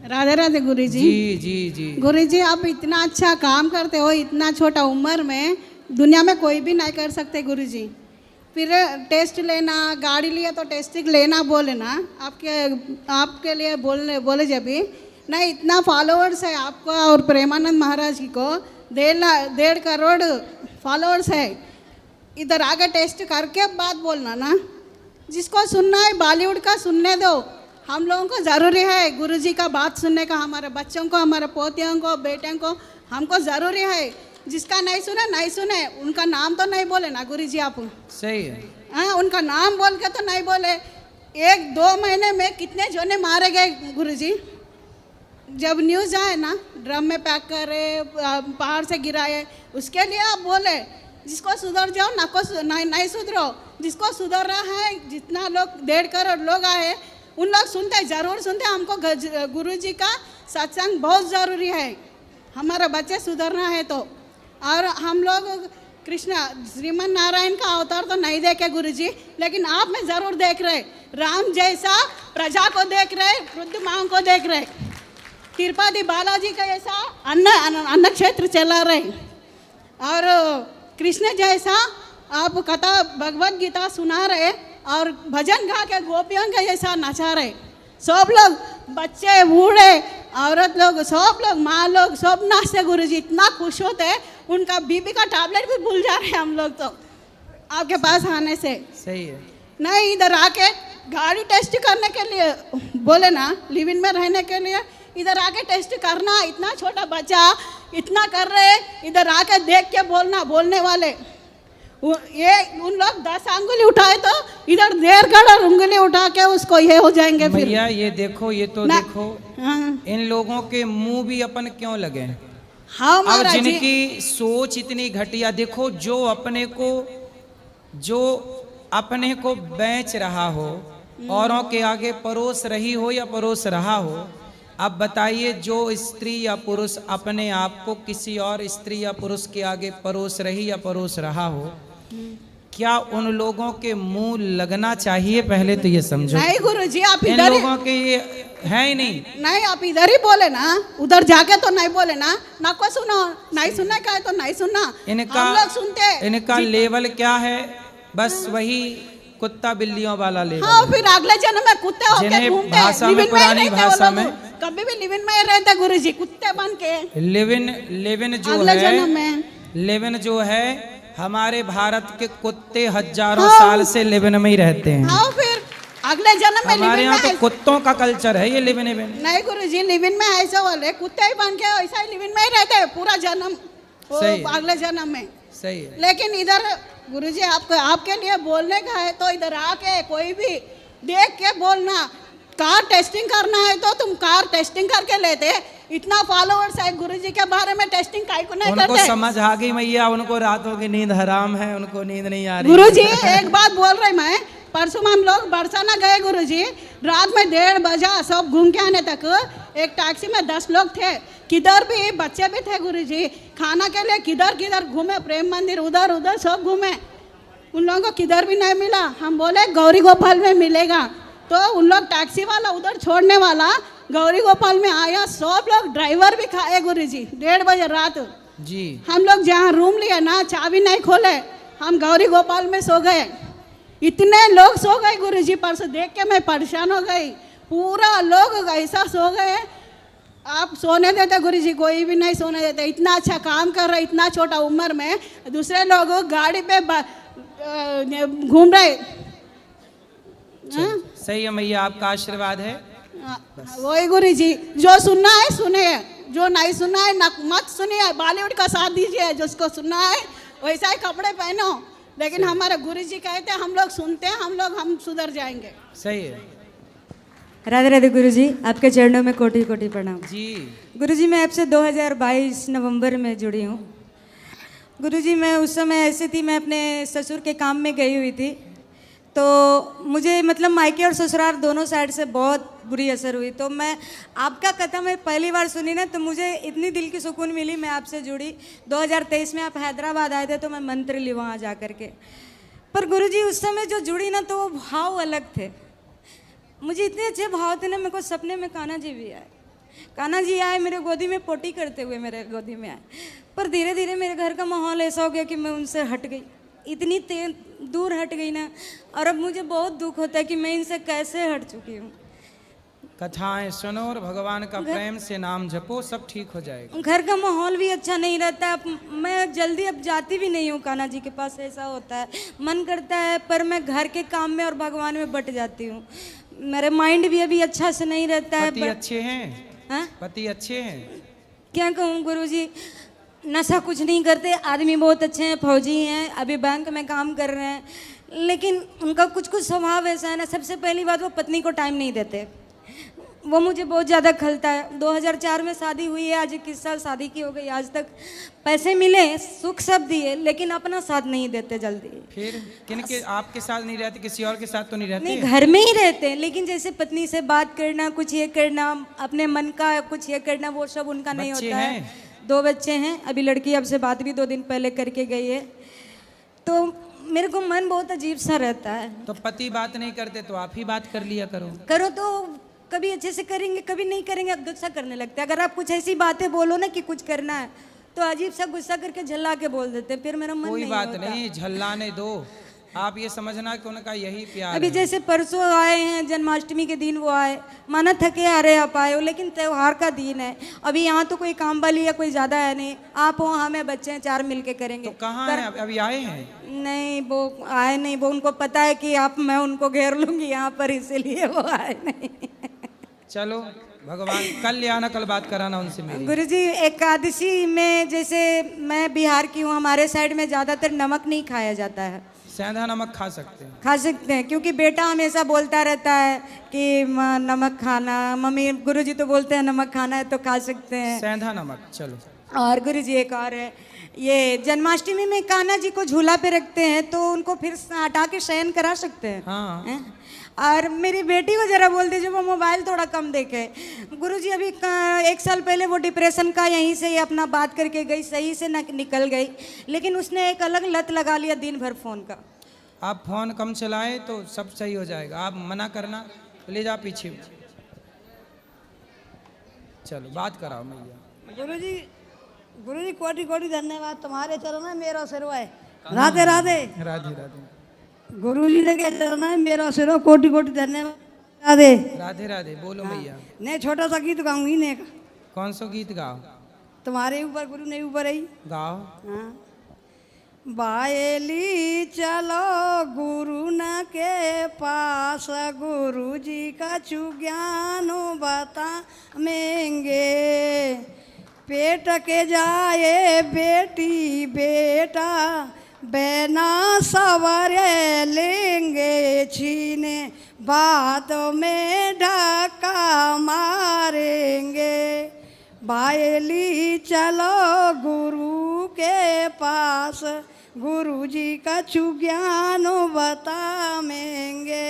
राधे राधे गुरु जी। जी जी जी। गुरु जी आप इतना अच्छा काम करते हो, इतना छोटा उम्र में, दुनिया में कोई भी नहीं कर सकते गुरु जी। फिर टेस्ट लेना, गाड़ी लिए तो टेस्ट लेना बोले ना, आपके लिए बोलने बोले जब भी नहीं, इतना फॉलोअर्स है आपको और प्रेमानंद महाराज जी को 1.5 करोड़ फॉलोअर्स है। इधर आगे टेस्ट करके बात बोलना ना, जिसको सुनना है बॉलीवुड का सुनने दो। हम लोगों को ज़रूरी है गुरुजी का बात सुनने का, हमारे बच्चों को, हमारे पोतियों को, बेटियों को हमको ज़रूरी है। जिसका नहीं सुने नहीं सुने, उनका नाम तो नहीं बोले ना गुरुजी आप। सही है। हाँ, उनका नाम बोल के तो नहीं बोले। 1-2 महीने में कितने जोने मारे गए गुरुजी। जब न्यूज़ आए ना, ड्रम में पैक करे, पहाड़ से गिराए, उसके लिए आप बोले जिसको सुधर जाओ ना को नहीं सुधरो। जिसको सुधर रहा है, जितना लोग 1.5 करोड़ लोग आए, उन लोग सुनते ज़रूर सुनते। हमको गुरुजी का सत्संग बहुत ज़रूरी है, हमारे बच्चे सुधरना है तो। और हम लोग कृष्ण श्रीमन नारायण का अवतार तो नहीं देखे गुरुजी, लेकिन आप में ज़रूर देख रहे। राम जैसा प्रजा को देख रहे, वृद्ध माँ को देख रहे, तिरुपति बालाजी का जैसा अन्न क्षेत्र चला रहे, और कृष्ण जैसा आप कथा भगवत गीता सुना रहे, और भजन गा के गोपियों के जैसा नचा रहे। सब लोग, बच्चे बूढ़े औरत लोग, सब लोग, माँ लोग, सब नाचते गुरुजी। इतना खुश होते, उनका बीपी का टैबलेट भी भूल जा रहे हैं हम लोग तो आपके पास आने से। सही है। नहीं, इधर आके गाड़ी टेस्ट करने के लिए बोले ना, लिव इन में रहने के लिए इधर आके टेस्ट करना। इतना छोटा बच्चा इतना कर रहे, इधर आके देख के बोलना, बोलने वाले ये उन लोग 10 अंगुली उठाए तो इधर 1.5 करोड़ उंगली उठा के उसको ये हो जाएंगे। फिर भैया ये देखो, ये तो देखो। हाँ। इन लोगों के मुंह भी अपन क्यों लगे। हाँ अब महाराज जी। जिनकी सोच इतनी घटिया, देखो जो अपने को बेच रहा हो, औरों के आगे परोस रही हो या परोस रहा हो। अब बताइए, जो स्त्री या पुरुष अपने आप को किसी और स्त्री या पुरुष के आगे परोस रही या परोस रहा हो, क्या उन लोगों के मुंह लगना चाहिए? पहले तो ये समझो। नहीं गुरुजी, आप इन इधर लोगों के ये है ही नहीं। नहीं, आप इधर ही बोले ना, उधर जाके तो नहीं बोले ना। ना को सुनो, नहीं सुनने का है तो नहीं सुनना। हम लोग सुनते। इनका लेवल क्या है? बस वही कुत्ता बिल्लियों वाला लेवल। हाँ, फिर अगले जन्म में कुत्ते होके घूमते, भाषा में, पुरानी भाषा में कभी भी लिव इन में रहते गुरुजी, कुत्ते बन के। लिविन जो अगले है, जन्म में लिविन जो है, हमारे भारत के कुत्ते हजारों साल से लिविन में ही रहते हैं। हाँ, फिर अगले जन्म में हमारे यहाँ तो कुत्तों का कल्चर है ये लिविन में। नहीं गुरुजी, लिव इन में ऐसे वाले कुत्ते ही बन के ऐसा ही लिव इन में ही रहते हैं पूरा जन्म, अगले जन्म में। सही है। लेकिन इधर गुरुजी आपके लिए बोलने का है तो इधर आके कोई भी देख के बोलना। कार टेस्टिंग करना है तो तुम कार टेस्टिंग करके लेते। इतना फॉलोअर्स है गुरुजी के बारे में, टेस्टिंग काहे को नहीं करते? उनको समझ आ गई मैया, उनको रातों की नींद हराम है, उनको नींद नहीं आ रही। गुरुजी एक बात बोल रही मैं, परसों हम लोग बरसाना गए गुरुजी, रात में 1:30 बजा, सब घूम के आने तक एक टैक्सी में 10 लोग थे, किधर भी बच्चे भी थे गुरुजी। खाना के लिए किधर किधर घूमे, प्रेम मंदिर उधर उधर सब घूमे, उन लोगों को किधर भी नहीं मिला। हम बोले गौरी गोपाल में मिलेगा, तो उन लोग टैक्सी वाला उधर छोड़ने वाला गौरी गोपाल में आया। सब लोग ड्राइवर भी खाए गुरुजी। 1:30 बजे रात जी हम लोग जहाँ रूम लिए ना, चाबी नहीं खोले, हम गौरी गोपाल में सो गए। इतने लोग सो गए गुरुजी, परसों देख के मैं परेशान हो गई। पूरा लोग ऐसा सो गए, आप सोने देते गुरुजी? कोई भी नहीं सोने देते। इतना अच्छा काम कर रहे, इतना छोटा उम्र में दूसरे लोग गाड़ी पे घूम रहे। सही है मैया, आपका आशीर्वाद है। वही गुरुजी, जो सुनना है सुने, जो नहीं सुनना है मत सुनिए। बॉलीवुड का साथ दीजिए, जिसको सुनना है वैसा ही कपड़े पहनो। लेकिन हमारे गुरुजी कहते हैं, हम लोग सुनते हैं, हम सुधर जाएंगे। सही है। राधे राधे गुरुजी, आपके चरणों में कोटि कोटि प्रणाम। जी गुरुजी, मैं आपसे 2022 नवंबर में जुड़ी हूँ। गुरुजी, मैं उस समय ऐसी थी, मैं अपने ससुर के काम में गई हुई थी, तो मुझे मतलब मायके और ससुराल दोनों साइड से बहुत बुरी असर हुई। तो मैं आपका कथा मैं पहली बार सुनी ना, तो मुझे इतनी दिल की सुकून मिली, मैं आपसे जुड़ी। 2023 में आप हैदराबाद आए थे, तो मैं मंत्र ली वहाँ जा कर के। पर गुरुजी उस समय जो जुड़ी ना, तो वो भाव अलग थे। मुझे इतने अच्छे भाव थे ना, मेरे को सपने में कान्हा जी भी आए। कान्हा जी आए मेरे गोदी में, पोटी करते हुए मेरे गोदी में आए, पर धीरे धीरे मेरे घर का माहौल ऐसा हो गया कि मैं उनसे हट गई, इतनी दूर हट गई ना। और अब मुझे बहुत दुख होता है कि मैं इनसे कैसे हट चुकी हूँ। कथाएं सुनो और भगवान का प्रेम से नाम जपो, सब ठीक हो जाएगा। घर का माहौल भी अच्छा नहीं रहता। अब मैं जल्दी अब जाती भी नहीं हूँ कान्हा जी के पास, ऐसा होता है, मन करता है, पर मैं घर के काम में और भगवान में बट जाती हूँ। मेरे माइंड भी अभी अच्छा से नहीं रहता है। पति अच्छे हैं? हाँ? पति अच्छे हैं? क्या कहूँ गुरुजी, नशा कुछ नहीं करते, आदमी बहुत अच्छे हैं, फौजी हैं, अभी बैंक में काम कर रहे हैं, लेकिन उनका कुछ कुछ स्वभाव ऐसा है ना। सबसे पहली बात, वो पत्नी को टाइम नहीं देते, वो मुझे बहुत ज़्यादा खलता है। 2004 में शादी हुई है, आज 21 साल शादी की हो गई, आज तक पैसे मिले, सुख सब दिए, लेकिन अपना साथ नहीं देते जल्दी। फिर किनके, आपके साथ नहीं रहते, किसी और के साथ तो नहीं रहते? नहीं, घर में ही रहते हैं, लेकिन जैसे पत्नी से बात करना, कुछ ये करना, अपने मन का कुछ ये करना, वो सब उनका नहीं होता है। 2 बच्चे हैं, अभी लड़की अब से बात भी 2 दिन पहले करके गई है, तो मेरे को मन बहुत अजीब सा रहता है। तो पति बात नहीं करते तो आप ही बात कर लिया करो। करो तो कभी अच्छे से करेंगे, कभी नहीं करेंगे, अब गुस्सा करने लगते हैं। अगर आप कुछ ऐसी बातें बोलो ना कि कुछ करना है, तो अजीब सा गुस्सा करके झल्ला के बोल देते हैं, फिर मेरा मन कोई नहीं बात होता। नहीं, झल्लाने दो, आप ये समझना कि उनका यही प्यार अभी है। जैसे परसों आए हैं, जन्माष्टमी के दिन वो आए, माना थके आ रहे आप आए हो, लेकिन त्योहार का दिन है, अभी यहाँ तो कोई काम वाली या कोई ज़्यादा है नहीं, आप हो, हमें बच्चे हैं, 4 मिल के करेंगे। तो कहाँ हैं अभी आए हैं? नहीं, वो आए नहीं, वो उनको पता है कि आप, मैं उनको घेर लूंगी यहाँ पर, इसीलिए वो आए नहीं। चलो भगवान कल ले आना, कल बात कराना उनसे मेरी। गुरुजी, एकादशी में, जैसे मैं बिहार की हूँ, हमारे साइड में ज़्यादातर नमक नहीं खाया जाता है। सेंधा नमक खा सकते हैं? खा सकते हैं, क्योंकि बेटा हमेशा बोलता रहता है कि नमक खाना, मम्मी, गुरुजी तो बोलते हैं नमक खाना है, तो खा सकते हैं सेंधा नमक। चलो। और गुरुजी एक और है, ये जन्माष्टमी में कान्हा जी को झूला पे रखते हैं, तो उनको फिर हटा के शयन करा सकते हैं। हाँ। और मेरी बेटी को जरा बोल दीजिए वो मोबाइल थोड़ा कम देखे। गुरुजी अभी 1 साल पहले वो डिप्रेशन का यहीं से ही अपना बात करके गई, सही से निकल गई, लेकिन उसने एक अलग लत लगा लिया दिन भर फ़ोन का। आप फोन कम चलाए तो सब सही हो जाएगा, आप मना करना, ले जा पीछे। चलो बात कराओ मैया। गुरुजी कोटि कोटि धन्यवाद, तुम्हारे चरण में मेरा सिर है। राधे राधे। राधे राधे। गुरुजी ने कह चरण है मेरा सिर, कोटि कोटि धन्यवाद। राधे राधे राधे। बोलो मैया। ने छोटा सा गीत गाऊंगी ने। कौन सा गीत गाओ? तुम्हारे ऊपर गुरु ने ऊपर आई। गाओ। हाँ। बाएली चलो गुरु न के पास, गुरु जी का ज्ञान बताएंगे। पेट के जाए बेटी बेटा, बेना सवरे लेंगे, छीने बाद में ढक्का मारेंगे। बाएली चलो गुरु के पास, गुरु जी का ज्ञान बताएंगे।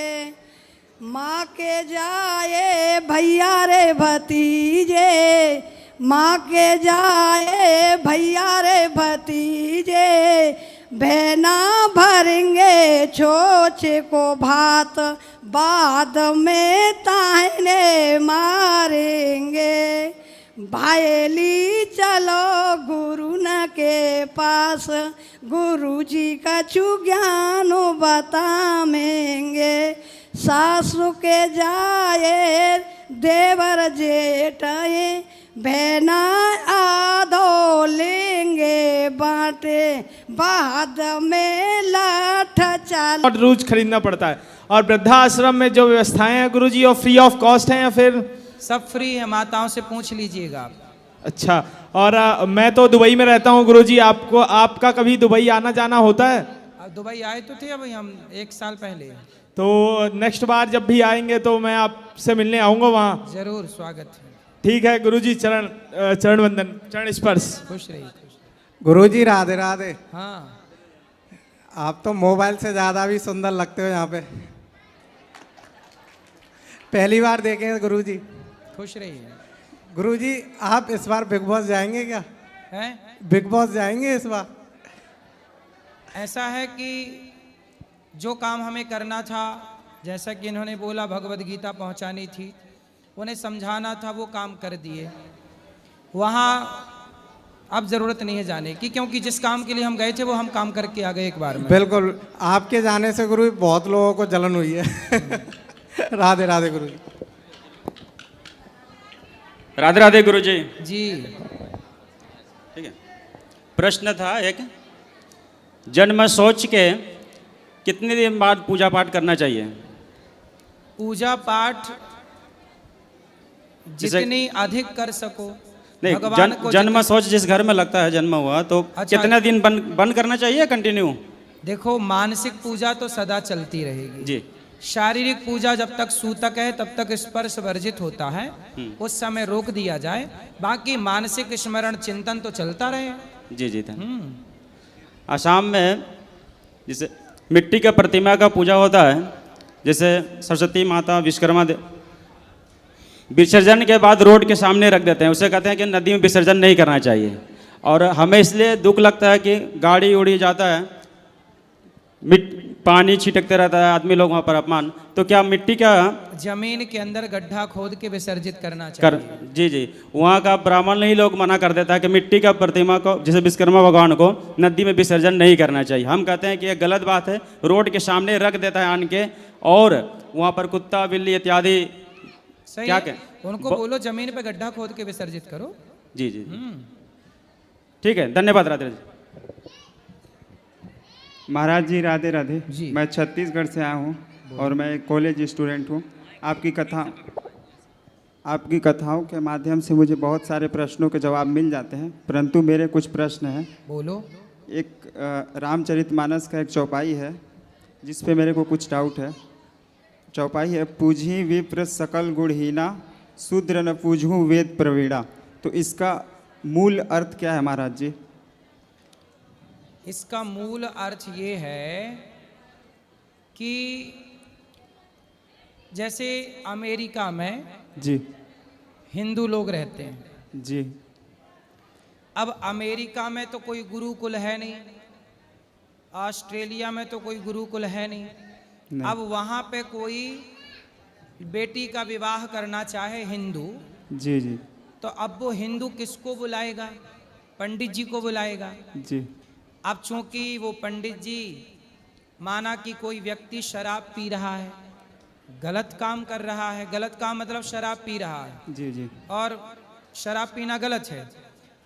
माँ के जाए भैया रे भतीजे, माँ के जाए भैया रे भतीजे, बहना भरेंगे छोचे को भात, बाद में ताने मारेंगे। भाईली चलो गुरु न के पास, गुरु जी का ज्ञान बताएंगे। सासु के जाए देवर जेठाए, बहना आधो लेंगे बाटे, बाद में लाठ चाल। और रोज खरीदना पड़ता है। और वृद्धाश्रम में जो व्यवस्थाएं हैं गुरुजी, और फ्री ऑफ कॉस्ट हैं या फिर? सब फ्री है, माताओं से पूछ लीजिएगा आप। अच्छा। और मैं तो दुबई में रहता हूँ गुरुजी, आपको, आपका कभी दुबई आना जाना होता है? अब दुबई आए तो थे अभी हम 1 साल पहले। तो नेक्स्ट बार जब भी आएंगे तो मैं आपसे मिलने आऊँगा वहाँ। जरूर स्वागत है। ठीक है गुरुजी, चरण वंदन, चरण स्पर्श। खुश रहिए। गुरुजी राधे राधे। हाँ, आप तो मोबाइल से ज़्यादा भी सुंदर लगते हो यहाँ पे। पहली बार देखे हैं गुरुजी। खुश रहिए। गुरुजी आप इस बार बिग बॉस जाएंगे क्या? हैं? बिग बॉस जाएंगे इस बार? ऐसा है कि जो काम हमें करना था, जैसा कि इन्होंने बोला भगवत गीता पहुंचानी थी, उन्हें समझाना था, वो काम कर दिए। वहाँ अब ज़रूरत नहीं है जाने की, क्योंकि जिस काम के लिए हम गए थे वो हम काम करके आ गए एक बार में। बिल्कुल, आपके जाने से गुरु जी बहुत लोगों को जलन हुई है। राधे राधे गुरु जी। राधे राधे गुरु जी। जी ठीक है, प्रश्न था एक, जन्म सोच के कितने दिन बाद पूजा पाठ करना चाहिए? पूजा पाठ जैसे- जितनी अधिक कर सको, नहीं, भगवान को जन्म सोच जिस घर में लगता है जन्म हुआ तो अच्छा। कितने दिन बंद करना चाहिए कंटिन्यू? देखो, मानसिक पूजा तो सदा चलती रहेगी जी। शारीरिक पूजा जब तक सूतक है तब तक स्पर्श वर्जित होता है, उस समय रोक दिया जाए। बाकी मानसिक स्मरण चिंतन तो चलता रहे। जी जी था। आसाम में जैसे मिट्टी का प्रतिमा का पूजा होता है, जैसे सरस्वती माता, विश्वकर्मा विसर्जन के बाद रोड के सामने रख देते हैं, उसे कहते हैं कि नदी में विसर्जन नहीं करना चाहिए। और हमें इसलिए दुख लगता है कि गाड़ी उड़ी जाता है, पानी छिटकते रहता है, आदमी लोग वहाँ पर अपमान, तो क्या मिट्टी का जमीन के अंदर गड्ढा खोद के विसर्जित करना चाहिए। जी जी, वहाँ का ब्राह्मण ही लोग मना कर देता है कि मिट्टी का प्रतिमा को, जैसे विश्वकर्मा भगवान को नदी में विसर्जन नहीं करना चाहिए। हम कहते हैं कि ये गलत बात है, रोड के सामने रख देता है आन के, और वहाँ पर कुत्ता बिल्ली इत्यादि सही क्या है? कहें? उनको बोलो जमीन पे गड्ढा खोद के विसर्जित करो। जी जी ठीक है, धन्यवाद। राधे राधे। महाराज जी राधे राधे जी। मैं छत्तीसगढ़ से आया हूँ और मैं एक कॉलेज स्टूडेंट हूँ। आपकी कथाओं के माध्यम से मुझे बहुत सारे प्रश्नों के जवाब मिल जाते हैं, परंतु मेरे कुछ प्रश्न हैं। बोलो। एक रामचरितमानस का एक चौपाई है जिस पे मेरे को कुछ डाउट है। चौपाई है, पूजी विप्र सकल गुणहीना, शूद्र न पूजहूँ वेद प्रवीणा। तो इसका मूल अर्थ क्या है महाराज जी? इसका मूल अर्थ ये है कि जैसे अमेरिका में जी हिंदू लोग रहते हैं, जी अब अमेरिका में तो कोई गुरुकुल है नहीं, ऑस्ट्रेलिया में तो कोई गुरुकुल है नहीं, अब वहाँ पे कोई बेटी का विवाह करना चाहे हिंदू, जी जी तो अब वो हिंदू किसको बुलाएगा? पंडित जी को बुलाएगा। जी अब चूंकि वो पंडित जी, माना कि कोई व्यक्ति शराब पी रहा है, गलत काम कर रहा है, गलत काम मतलब शराब पी रहा है, जी जी और शराब पीना गलत है,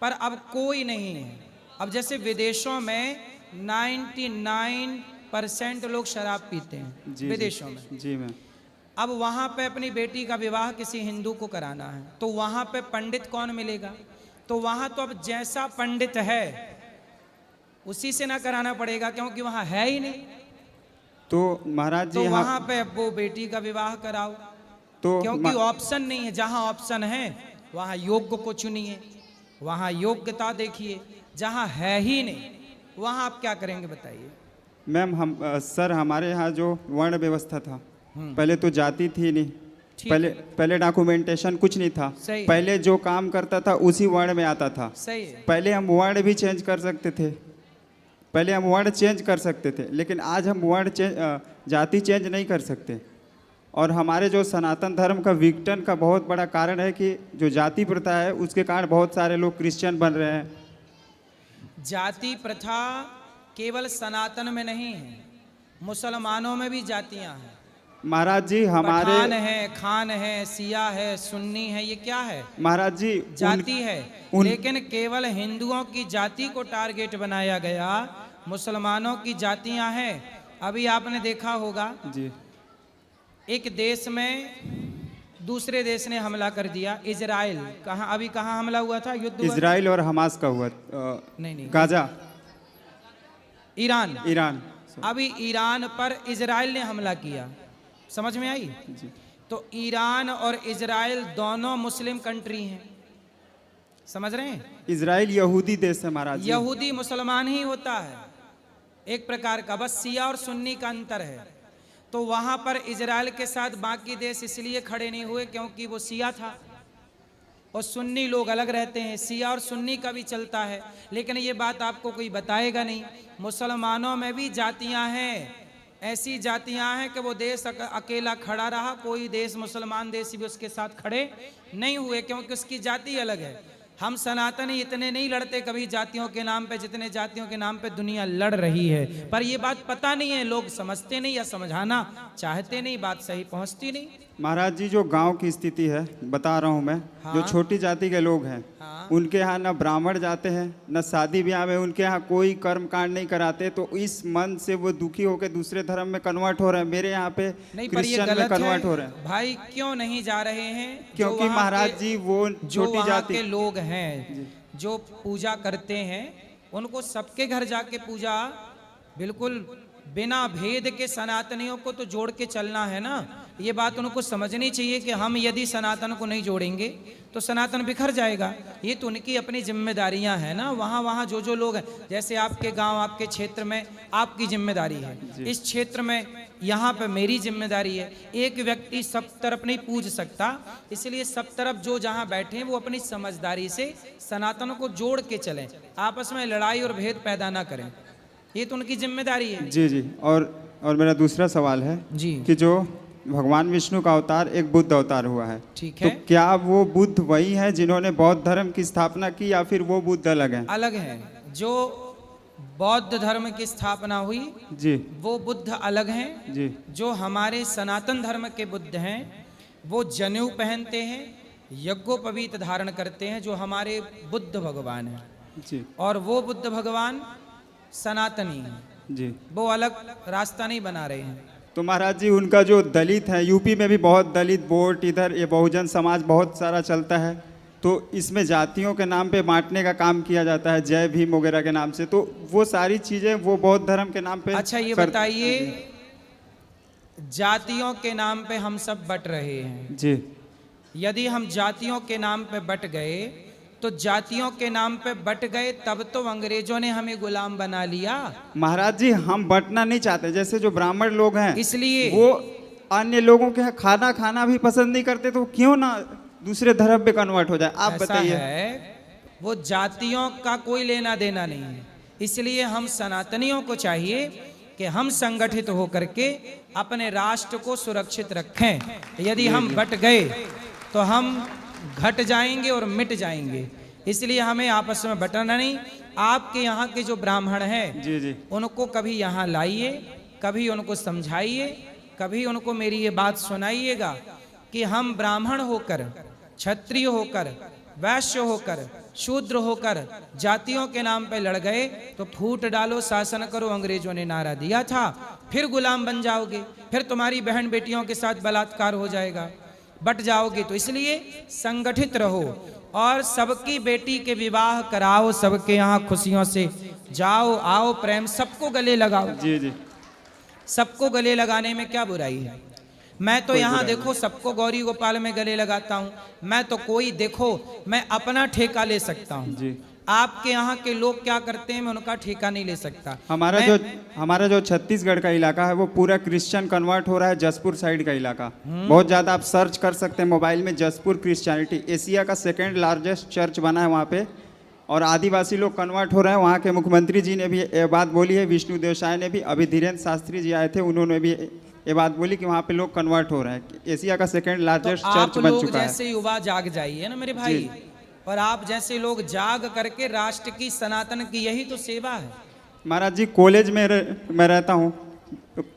पर अब कोई नहीं है। अब जैसे विदेशों में 99% लोग शराब पीते हैं जी विदेशों में। जी मैम। अब वहाँ पे अपनी बेटी का विवाह किसी हिंदू को कराना है, तो वहाँ पे पंडित कौन मिलेगा? तो वहाँ तो अब जैसा पंडित है उसी से ना कराना पड़ेगा, क्योंकि वहाँ है ही नहीं। तो महाराज जी तो यहाँ वहाँ पे वो बेटी का विवाह कराओ, तो क्योंकि ऑप्शन नहीं है। जहाँ ऑप्शन है वहाँ योग्य को चुनिए, वहाँ योग्यता देखिए। जहाँ है ही नहीं वहाँ आप क्या करेंगे बताइए? मैम सर हमारे यहाँ जो वर्ण व्यवस्था था, पहले तो जाति थी नहीं, पहले डॉक्यूमेंटेशन कुछ नहीं था। सही। पहले जो काम करता था उसी वर्ण में आता था। सही है। पहले हम वर्ण भी चेंज कर सकते थे, लेकिन आज हम जाति चेंज नहीं कर सकते। और हमारे जो सनातन धर्म का विघटन का बहुत बड़ा कारण है कि जो जाति प्रथा है उसके कारण बहुत सारे लोग क्रिश्चियन बन रहे हैं। जाति प्रथा केवल सनातन में नहीं है, मुसलमानों में भी जातियां हैं। महाराज जी हमारे खान है, सिया है, सुन्नी है, ये क्या है? महाराज जी जाति है। लेकिन केवल हिंदुओं की जाति को टारगेट बनाया गया, मुसलमानों की जातियां हैं। अभी आपने देखा होगा जी एक देश में दूसरे देश ने हमला कर दिया, इजराइल। कहाँ हमला हुआ था? युद्ध हुआ था? इजराइल और हमास का हुआ नहीं, गाजा, ईरान। अभी ईरान पर इजराइल ने हमला किया, समझ में आई? तो ईरान और इजराइल दोनों मुस्लिम कंट्री हैं, समझ रहे हैं? इजराइल यहूदी देश है महाराज जी। यहूदी मुसलमान ही होता है एक प्रकार का, बस सिया और सुन्नी का अंतर है। तो वहां पर इजराइल के साथ बाकी देश इसलिए खड़े नहीं हुए क्योंकि वो सिया था, और सुन्नी लोग अलग रहते हैं। सिया और सुन्नी का भी चलता है, लेकिन ये बात आपको कोई बताएगा नहीं। मुसलमानों में भी जातियां हैं, ऐसी जातियां हैं कि वो देश अकेला खड़ा रहा, कोई देश मुसलमान देश भी उसके साथ खड़े नहीं हुए, क्योंकि उसकी जाति अलग है। हम सनातनी इतने नहीं लड़ते कभी जातियों के नाम पे जितने जातियों के नाम पे दुनिया लड़ रही है। पर ये बात पता नहीं है, लोग समझते नहीं या समझाना चाहते नहीं, बात सही पहुंचती नहीं। महाराज जी, जो गांव की स्थिति है बता रहा हूं मैं। हाँ। जो छोटी जाति के लोग हैं, हाँ। उनके यहाँ न ब्राह्मण जाते हैं, न शादी ब्याह में उनके यहाँ कोई कर्म कांड नहीं कराते, तो इस मन से वो दुखी होकर दूसरे धर्म में कन्वर्ट हो रहे हैं। मेरे यहाँ पे नहीं, पर ये क्रिश्चियन में गलत कन्वर्ट हो है रहे हैं। भाई। क्यों नहीं जा रहे हैं? क्योंकि महाराज जी वो जो छोटी वहाँ जाति के लोग हैं जो पूजा करते हैं, उनको सबके घर जाके पूजा बिल्कुल बिना भेद के सनातनियों को तो जोड़ के चलना है ना। ये बात उनको समझनी चाहिए कि हम यदि सनातन को नहीं जोड़ेंगे तो सनातन बिखर जाएगा। ये तो उनकी अपनी जिम्मेदारियां हैं ना। वहाँ वहाँ जो लोग हैं, जैसे आपके गांव आपके क्षेत्र में आपकी जिम्मेदारी है, इस क्षेत्र में यहाँ पे मेरी जिम्मेदारी है। एक व्यक्ति सब तरफ नहीं पूज सकता, इसलिए सब तरफ जो जहाँ बैठे हैं वो अपनी समझदारी से सनातन को जोड़ के चलें, आपस में लड़ाई और भेद पैदा ना करें। ये तो उनकी जिम्मेदारी है। जी जी। और मेरा दूसरा सवाल है जी कि जो भगवान विष्णु का अवतार एक बुद्ध अवतार हुआ है, ठीक तो है। क्या वो बुद्ध वही है जिन्होंने बौद्ध धर्म की स्थापना की, या फिर वो बुद्ध अलग हैं? अलग है। जो बौद्ध धर्म की स्थापना हुई जी वो बुद्ध अलग हैं। जी जो हमारे सनातन धर्म के बुद्ध हैं वो जनेऊ पहनते हैं, यज्ञोपवीत धारण करते हैं, जो हमारे बुद्ध भगवान हैं। जी और वो बुद्ध भगवान सनातनी हैं, जी। वो अलग रास्ता नहीं बना रहे हैं। तो महाराज जी, उनका जो दलित है, यूपी में भी बहुत दलित वोट, इधर ये बहुजन समाज बहुत सारा चलता है, तो इसमें जातियों के नाम पे बांटने का काम किया जाता है, जय भीम वगैरह के नाम से, तो वो सारी चीजें वो बौद्ध धर्म के नाम पे। अच्छा ये बताइए, जातियों के नाम पे हम सब बट रहे हैं। जी। यदि हम जातियों के नाम पे बट गए तो जातियों के नाम पे बट गए, तब तो अंग्रेजों ने हमें गुलाम बना लिया। महाराज जी, हम बंटना नहीं चाहते। जैसे जो ब्राह्मण लोग हैं, इसलिए वो अन्य लोगों के यहाँ खाना खाना भी पसंद नहीं करते, तो क्यों ना दूसरे धर्म पे कन्वर्ट हो जाए? आप ऐसा बताइए। है, वो जातियों का कोई लेना देना नहीं है। इसलिए हम सनातनियों को चाहिए कि हम संगठित होकर के अपने राष्ट्र को सुरक्षित रखें। यदि हम बट गए तो हम घट जाएंगे और मिट जाएंगे। इसलिए हमें आपस में बटना नहीं। आपके यहाँ के जो ब्राह्मण हैं, जी जी, उनको कभी यहाँ लाइए, कभी उनको समझाइए, कभी उनको मेरी ये बात सुनाइएगा कि हम ब्राह्मण होकर, क्षत्रिय होकर, वैश्य होकर, शूद्र होकर जातियों के नाम पे लड़ गए तो फूट डालो, शासन करो, अंग्रेजों ने नारा दिया था। फिर गुलाम बन जाओगे, फिर तुम्हारी बहन बेटियों के साथ बलात्कार हो जाएगा, बट जाओगे। तो इसलिए संगठित रहो और सबकी बेटी के विवाह कराओ, सबके यहाँ खुशियों से जाओ आओ, प्रेम सबको गले लगाओ। जी जी। सबको गले लगाने में क्या बुराई है? मैं तो यहाँ देखो सबको गौरी गोपाल में गले लगाता हूँ। मैं तो कोई देखो मैं अपना ठेका ले सकता हूँ। जी। आपके यहाँ के लोग क्या करते हैं मैं उनका ठेका नहीं ले सकता। हमारा जो छत्तीसगढ़ का इलाका है वो पूरा क्रिश्चियन कन्वर्ट हो रहा है। जसपुर साइड का इलाका बहुत ज़्यादा, आप सर्च कर सकते हैं मोबाइल में, जसपुर क्रिश्चियनिटी। एशिया का 2nd लार्जेस्ट चर्च बना है वहाँ पे, और आदिवासी लोग कन्वर्ट हो रहे हैं। वहाँ के मुख्यमंत्री जी ने भी ये बात बोली है, विष्णु देवसाय ने भी, अभी धीरेन्द्र शास्त्री जी आए थे, उन्होंने भी ये बात बोली कि वहाँ पे लोग कन्वर्ट हो रहे हैं। एशिया का 2nd लार्जेस्ट चर्च बन चुका है। जैसे युवा जाग जाइए ना मेरे भाई, और आप जैसे लोग जाग करके राष्ट्र की, सनातन की, यही तो सेवा है। महाराज जी, कॉलेज में मैं रहता हूँ,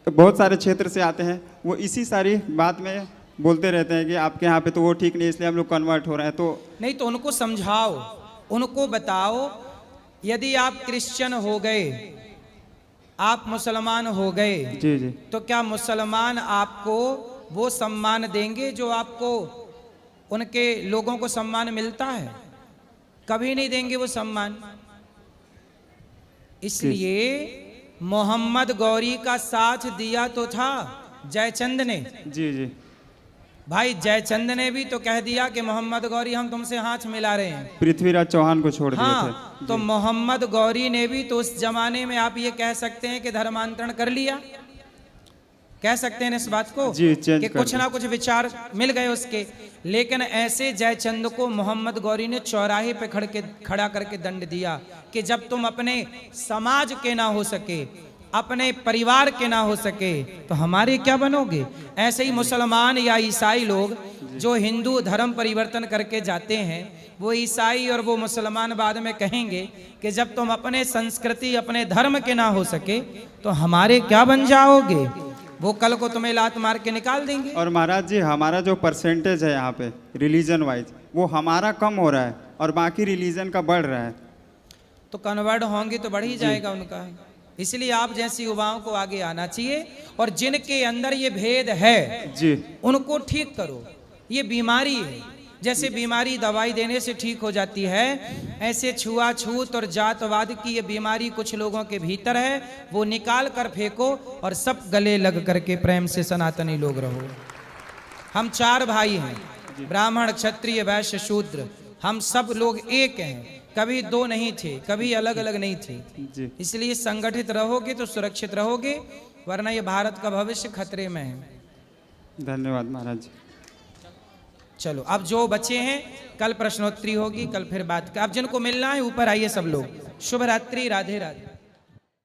बहुत सारे क्षेत्र से आते हैं, वो इसी सारी बात में बोलते रहते हैं कि आपके यहाँ पे तो वो ठीक नहीं, इसलिए हम लोग कन्वर्ट हो रहे हैं। तो नहीं, तो उनको समझाओ, उनको बताओ, यदि आप क्रिश्चियन हो गए, आप मुसलमान हो गए, जी जी, तो क्या मुसलमान आपको वो सम्मान देंगे जो आपको उनके लोगों को सम्मान मिलता है? कभी नहीं देंगे वो सम्मान। इसलिए मोहम्मद गौरी का साथ दिया तो था जयचंद ने। जी जी। भाई जयचंद ने भी तो कह दिया कि मोहम्मद गौरी हम तुमसे हाथ मिला रहे हैं, पृथ्वीराज चौहान को छोड़ दिए हाँ, थे। तो मोहम्मद गौरी ने भी तो उस जमाने में आप ये कह सकते हैं कि धर्मांतरण कर लिया, कह सकते हैं इस बात को जी, चेंज कि कर कुछ ना कुछ विचार मिल गए उसके। लेकिन ऐसे जयचंद को मोहम्मद गौरी ने चौराहे पे खड़ा करके दंड दिया कि जब तुम अपने समाज के ना हो सके अपने परिवार के ना हो सके तो हमारे क्या बनोगे? ऐसे ही मुसलमान या ईसाई लोग जो हिंदू धर्म परिवर्तन करके जाते हैं, वो ईसाई और वो मुसलमान बाद में कहेंगे कि जब तुम अपने संस्कृति अपने धर्म के ना हो सके तो हमारे क्या बन जाओगे? वो कल को तुम्हें लात मार के निकाल देंगे। और महाराज जी, हमारा जो परसेंटेज है यहाँ पे रिलीजन वाइज, वो हमारा कम हो रहा है और बाकी रिलीजन का बढ़ रहा है। तो कन्वर्ट होंगे तो बढ़ ही जाएगा उनका। इसलिए आप जैसी युवाओं को आगे आना चाहिए और जिनके अंदर ये भेद है जी, उनको ठीक करो। ये बीमारी है, जैसे बीमारी दवाई देने से ठीक हो जाती है, ऐसे छुआछूत और जातवाद की ये बीमारी कुछ लोगों के भीतर है, वो निकाल कर फेंको और सब गले लग करके प्रेम से सनातनी लोग रहो। हम 4 भाई हैं, ब्राह्मण क्षत्रिय वैश्य शूद्र, हम सब लोग एक हैं, कभी 2 नहीं थे, कभी अलग अलग नहीं थे। जी, इसलिए संगठित रहोगे तो सुरक्षित रहोगे, वरना ये भारत का भविष्य खतरे में है। धन्यवाद महाराज। चलो अब जो बचे हैं कल प्रश्नोत्तरी होगी, कल फिर बात। अब जिनको मिलना है ऊपर आइए सब लोग। शुभ रात्रि, राधे राधे।